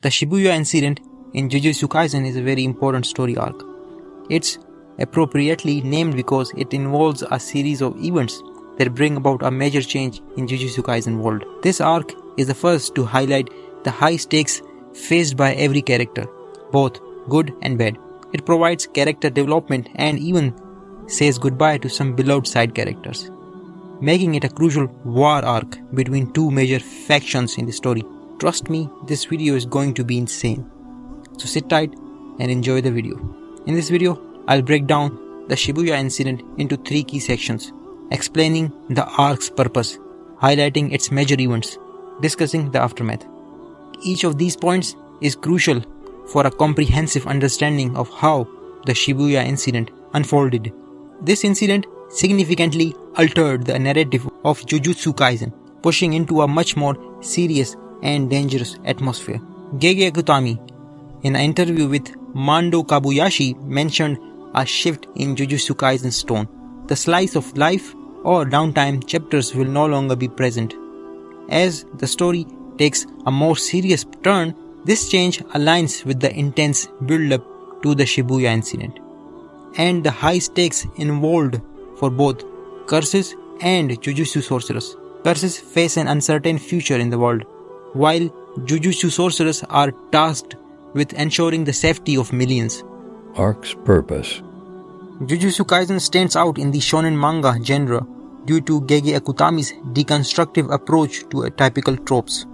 The Shibuya Incident in Jujutsu Kaisen is a very important story arc. It's appropriately named because it involves a series of events that bring about a major change in Jujutsu Kaisen world. This arc is the first to highlight the high stakes faced by every character, both good and bad. It provides character development and even says goodbye to some beloved side characters, making it a crucial war arc between two major factions in the story. Trust me, this video is going to be insane. So sit tight and enjoy the video. In this video, I'll break down the Shibuya Incident into 3 key sections, explaining the arc's purpose, highlighting its major events, discussing the aftermath. Each of these points is crucial for a comprehensive understanding of how the Shibuya Incident unfolded. This incident significantly altered the narrative of Jujutsu Kaisen, pushing into a much more serious and dangerous atmosphere. Gege Akutami, in an interview with Mando Kabuyashi, mentioned a shift in Jujutsu Kaisen's tone. The slice of life or downtime chapters will no longer be present. As the story takes a more serious turn, this change aligns with the intense build-up to the Shibuya Incident and the high stakes involved for both curses and Jujutsu sorcerers. Curses face an uncertain future in the world, while Jujutsu sorcerers are tasked with ensuring the safety of millions. Arc's purpose. Jujutsu Kaisen stands out in the shonen manga genre due to Gege Akutami's deconstructive approach to typical tropes.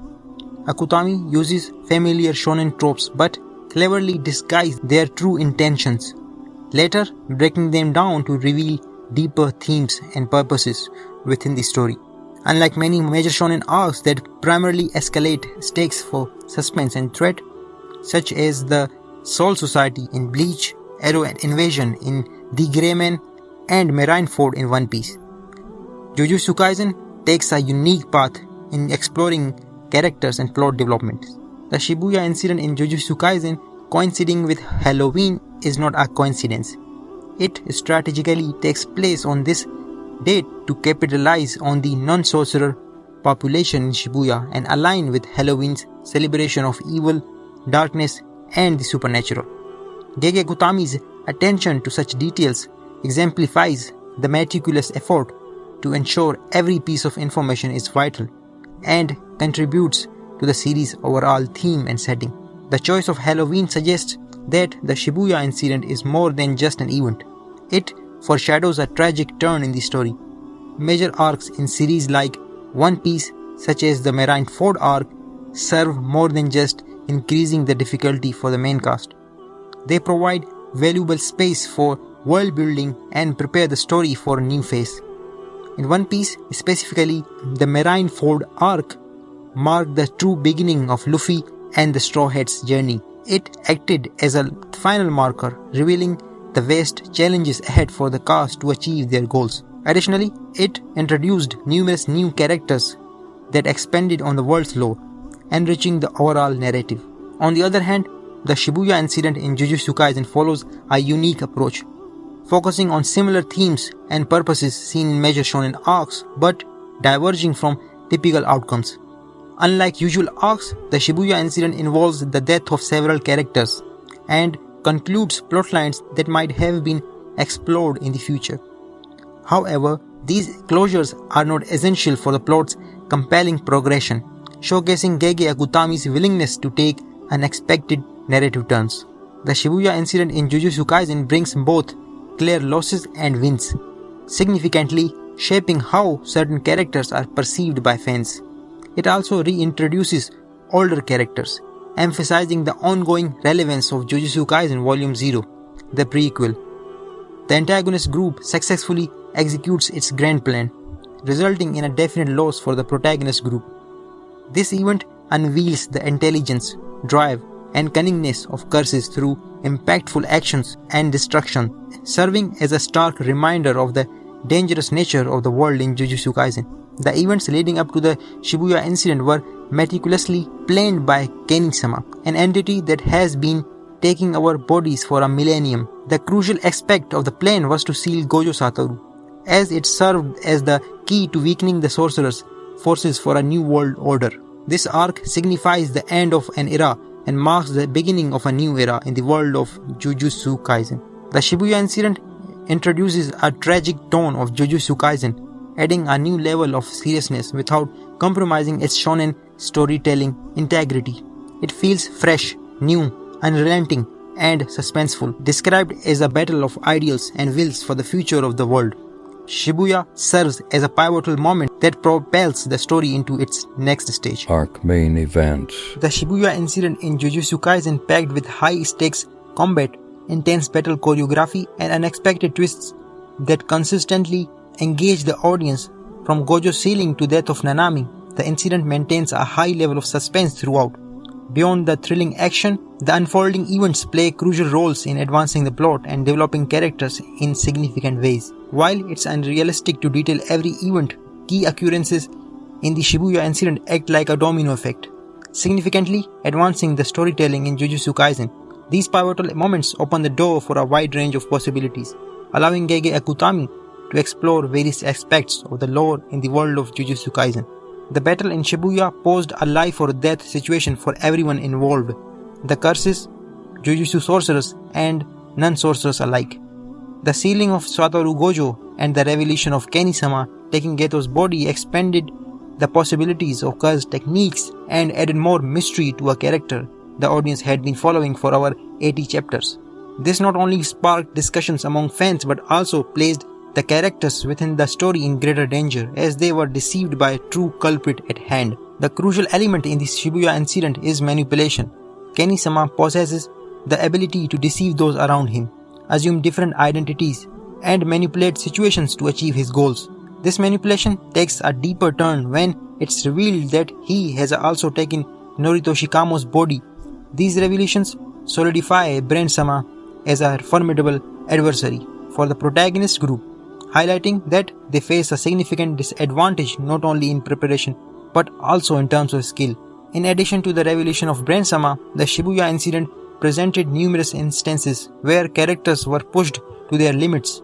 Akutami uses familiar shonen tropes but cleverly disguises their true intentions, later breaking them down to reveal deeper themes and purposes within the story. Unlike many major shonen arcs that primarily escalate stakes for suspense and threat, such as the Soul Society in Bleach, Arrow and Invasion in The Grey Man, and Marineford in One Piece, Jujutsu Kaisen takes a unique path in exploring characters and plot development. The Shibuya Incident in Jujutsu Kaisen coinciding with Halloween is not a coincidence. It strategically takes place on this date to capitalize on the non-sorcerer population in Shibuya and align with Halloween's celebration of evil, darkness, and the supernatural. Gege Akutami's attention to such details exemplifies the meticulous effort to ensure every piece of information is vital and contributes to the series' overall theme and setting. The choice of Halloween suggests that the Shibuya Incident is more than just an event. It foreshadows a tragic turn in the story. Major arcs in series like One Piece, such as the Marineford arc, serve more than just increasing the difficulty for the main cast. They provide valuable space for world building and prepare the story for a new phase. In One Piece, specifically, the Marineford arc marked the true beginning of Luffy and the Straw Hat's journey. It acted as a final marker, revealing the vast challenges ahead for the cast to achieve their goals. Additionally, it introduced numerous new characters that expanded on the world's lore, enriching the overall narrative. On the other hand, the Shibuya Incident in Jujutsu Kaisen follows a unique approach, focusing on similar themes and purposes seen in major shonen arcs, but diverging from typical outcomes. Unlike usual arcs, the Shibuya Incident involves the death of several characters and concludes plotlines that might have been explored in the future. However, these closures are not essential for the plot's compelling progression, showcasing Gege Akutami's willingness to take unexpected narrative turns. The Shibuya Incident in Jujutsu Kaisen brings both clear losses and wins, significantly shaping how certain characters are perceived by fans. It also reintroduces older characters, emphasizing the ongoing relevance of Jujutsu Kaisen Volume 0, the prequel. The antagonist group successfully executes its grand plan, resulting in a definite loss for the protagonist group. This event unveils the intelligence, drive, and cunningness of curses through impactful actions and destruction, serving as a stark reminder of the dangerous nature of the world in Jujutsu Kaisen. The events leading up to the Shibuya Incident were meticulously planned by Kenin-sama, an entity that has been taking our bodies for a millennium. The crucial aspect of the plan was to seal Gojo Satoru, as it served as the key to weakening the sorcerer's forces for a new world order. This arc signifies the end of an era and marks the beginning of a new era in the world of Jujutsu Kaisen. The Shibuya Incident introduces a tragic tone of Jujutsu Kaisen, adding a new level of seriousness without compromising its shonen storytelling integrity. It feels fresh, new, unrelenting, and suspenseful, described as a battle of ideals and wills for the future of the world. Shibuya serves as a pivotal moment that propels the story into its next stage. Arc main events. The Shibuya Incident in Jujutsu Kaisen, packed with high-stakes combat, intense battle choreography, and unexpected twists that consistently engage the audience. From Gojo's sealing to death of Nanami, the incident maintains a high level of suspense throughout. Beyond the thrilling action, the unfolding events play crucial roles in advancing the plot and developing characters in significant ways. While it's unrealistic to detail every event, key occurrences in the Shibuya Incident act like a domino effect, significantly advancing the storytelling in Jujutsu Kaisen. These pivotal moments open the door for a wide range of possibilities, allowing Gege Akutami to explore various aspects of the lore in the world of Jujutsu Kaisen. The battle in Shibuya posed a life or death situation for everyone involved, the curses, Jujutsu sorcerers, and non-sorcerers alike. The sealing of Satoru Gojo and the revelation of Keni-sama taking Geto's body expanded the possibilities of cursed techniques and added more mystery to a character the audience had been following for over 80 chapters. This not only sparked discussions among fans but also placed the characters within the story in greater danger as they were deceived by a true culprit at hand. The crucial element in the Shibuya Incident is manipulation. Keni-sama possesses the ability to deceive those around him, assume different identities, and manipulate situations to achieve his goals. This manipulation takes a deeper turn when it's revealed that he has also taken Norito Shikamo's body. These revelations solidify Brain-sama as a formidable adversary for the protagonist group, highlighting that they face a significant disadvantage not only in preparation but also in terms of skill. In addition to the revelation of Brain-sama, the Shibuya Incident presented numerous instances where characters were pushed to their limits.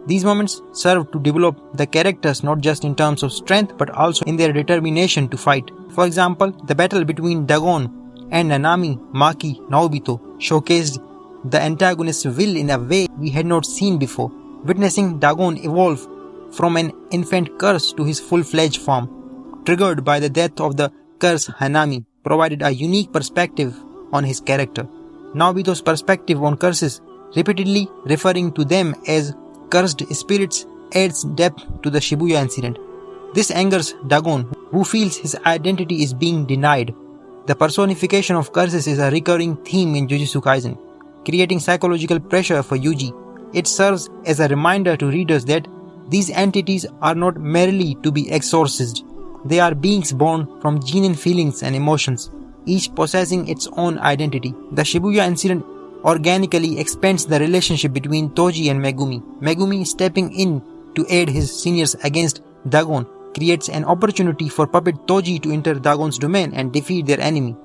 These moments served to develop the characters not just in terms of strength but also in their determination to fight. For example, the battle between Dagon and Nanami, Maki, Naobito showcased the antagonist's will in a way we had not seen before. Witnessing Dagon evolve from an infant curse to his full-fledged form, triggered by the death of the curse Hanami, provided a unique perspective on his character. Naobito's perspective on curses, repeatedly referring to them as cursed spirits, adds depth to the Shibuya Incident. This angers Dagon, who feels his identity is being denied. The personification of curses is a recurring theme in Jujutsu Kaisen, creating psychological pressure for Yuji. It serves as a reminder to readers that these entities are not merely to be exorcised. They are beings born from genuine feelings and emotions, each possessing its own identity. The Shibuya Incident organically expands the relationship between Toji and Megumi. Megumi stepping in to aid his seniors against Dagon creates an opportunity for puppet Toji to enter Dagon's domain and defeat their enemy.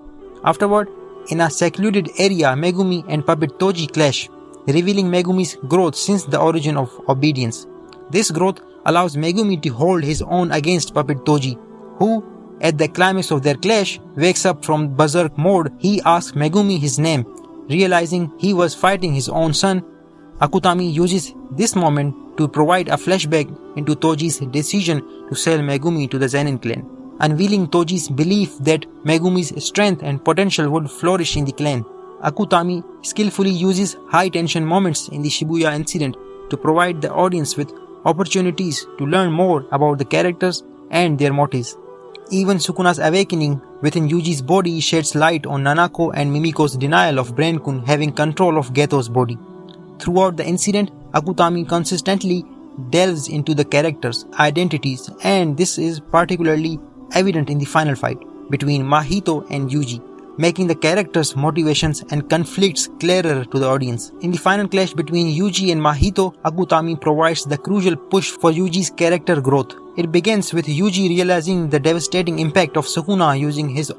Afterward, in a secluded area, Megumi and puppet Toji clash, revealing Megumi's growth since the origin of obedience. This growth allows Megumi to hold his own against puppet Toji, who, at the climax of their clash, wakes up from berserk mode. He asks Megumi his name. Realizing he was fighting his own son, Akutami uses this moment to provide a flashback into Toji's decision to sell Megumi to the Zenin clan, unveiling Toji's belief that Megumi's strength and potential would flourish in the clan. Akutami skillfully uses high-tension moments in the Shibuya Incident to provide the audience with opportunities to learn more about the characters and their motives. Even Sukuna's awakening within Yuji's body sheds light on Nanako and Mimiko's denial of Brain-kun having control of Geto's body. Throughout the incident, Akutami consistently delves into the characters' identities, and this is particularly evident in the final fight between Mahito and Yuji, making the characters' motivations and conflicts clearer to the audience. In the final clash between Yuji and Mahito, Akutami provides the crucial push for Yuji's character growth. It begins with Yuji realizing the devastating impact of Sukuna using his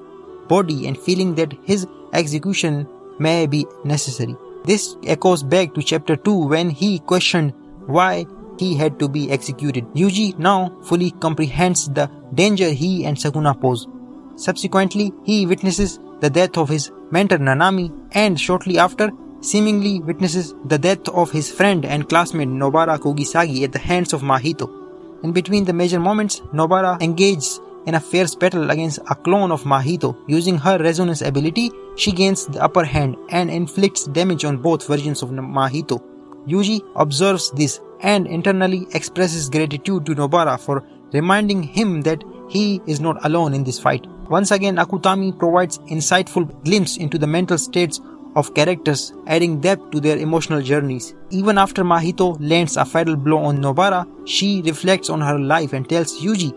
body and feeling that his execution may be necessary. This echoes back to chapter 2 when he questioned why he had to be executed. Yuji now fully comprehends the danger he and Sukuna pose. Subsequently, he witnesses the death of his mentor Nanami and shortly after, seemingly witnesses the death of his friend and classmate Nobara Kugisagi at the hands of Mahito. In between the major moments, Nobara engages in a fierce battle against a clone of Mahito. Using her resonance ability, she gains the upper hand and inflicts damage on both versions of Mahito. Yuji observes this and internally expresses gratitude to Nobara for reminding him that he is not alone in this fight. Once again, Akutami provides insightful glimpse into the mental states of characters, adding depth to their emotional journeys. Even after Mahito lands a fatal blow on Nobara, she reflects on her life and tells Yuji,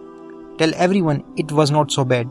"Tell everyone it was not so bad."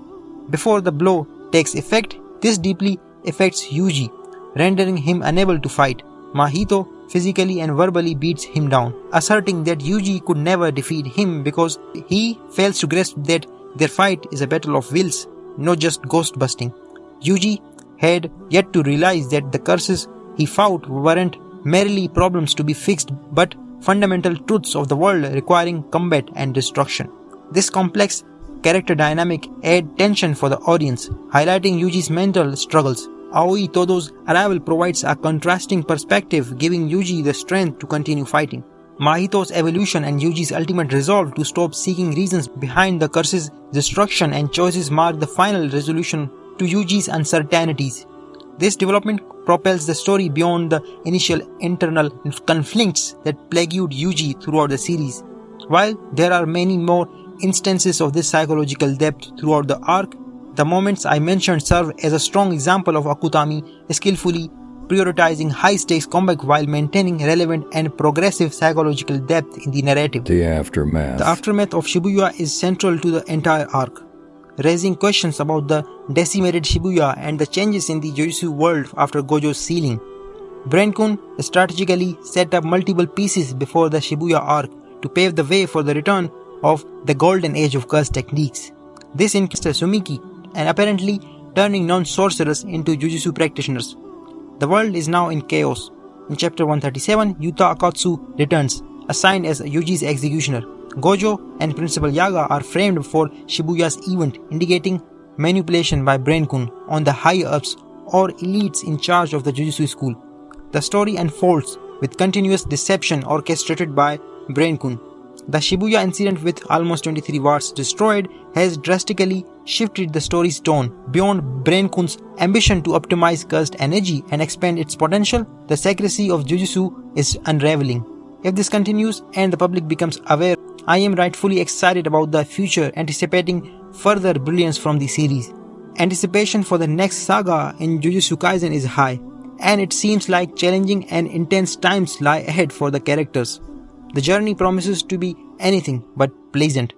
Before the blow takes effect, this deeply affects Yuji, rendering him unable to fight. Mahito physically and verbally beats him down, asserting that Yuji could never defeat him because he fails to grasp that their fight is a battle of wills, not just ghost busting. Yuji had yet to realize that the curses he fought weren't merely problems to be fixed but fundamental truths of the world requiring combat and destruction. This complex character dynamic adds tension for the audience, highlighting Yuji's mental struggles. Aoi Todo's arrival provides a contrasting perspective, giving Yuji the strength to continue fighting. Mahito's evolution and Yuji's ultimate resolve to stop seeking reasons behind the curse's destruction and choices mark the final resolution to Yuji's uncertainties. This development propels the story beyond the initial internal conflicts that plagued Yuji throughout the series. While there are many more instances of this psychological depth throughout the arc, the moments I mentioned serve as a strong example of Akutami skillfully prioritizing high-stakes combat while maintaining relevant and progressive psychological depth in the narrative. The aftermath. The aftermath of Shibuya is central to the entire arc, raising questions about the decimated Shibuya and the changes in the Jujutsu world after Gojo's sealing. Brain-kun strategically set up multiple pieces before the Shibuya arc to pave the way for the return of the golden age of curse techniques. This includes Sumiki and apparently turning non-sorcerers into Jujutsu practitioners. The world is now in chaos. In chapter 137, Yuta Akatsu returns, assigned as Yuji's executioner. Gojo and Principal Yaga are framed for Shibuya's event, indicating manipulation by Brain-kun on the higher-ups or elites in charge of the Jujutsu school. The story unfolds with continuous deception orchestrated by Brain-kun. The Shibuya incident, with almost 23 wards destroyed, has drastically shifted the story's tone. Beyond Brain-kun's ambition to optimize cursed energy and expand its potential, the secrecy of Jujutsu is unraveling. If this continues and the public becomes aware, I am rightfully excited about the future, anticipating further brilliance from the series. Anticipation for the next saga in Jujutsu Kaisen is high, and it seems like challenging and intense times lie ahead for the characters. The journey promises to be anything but pleasant.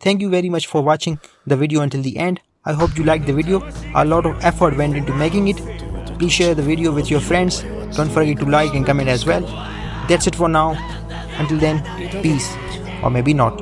Thank you very much for watching the video until the end. I hope you liked the video. A lot of effort went into making it. Please share the video with your friends. Don't forget to like and comment as well. That's it for now. Until then, peace. Or maybe not.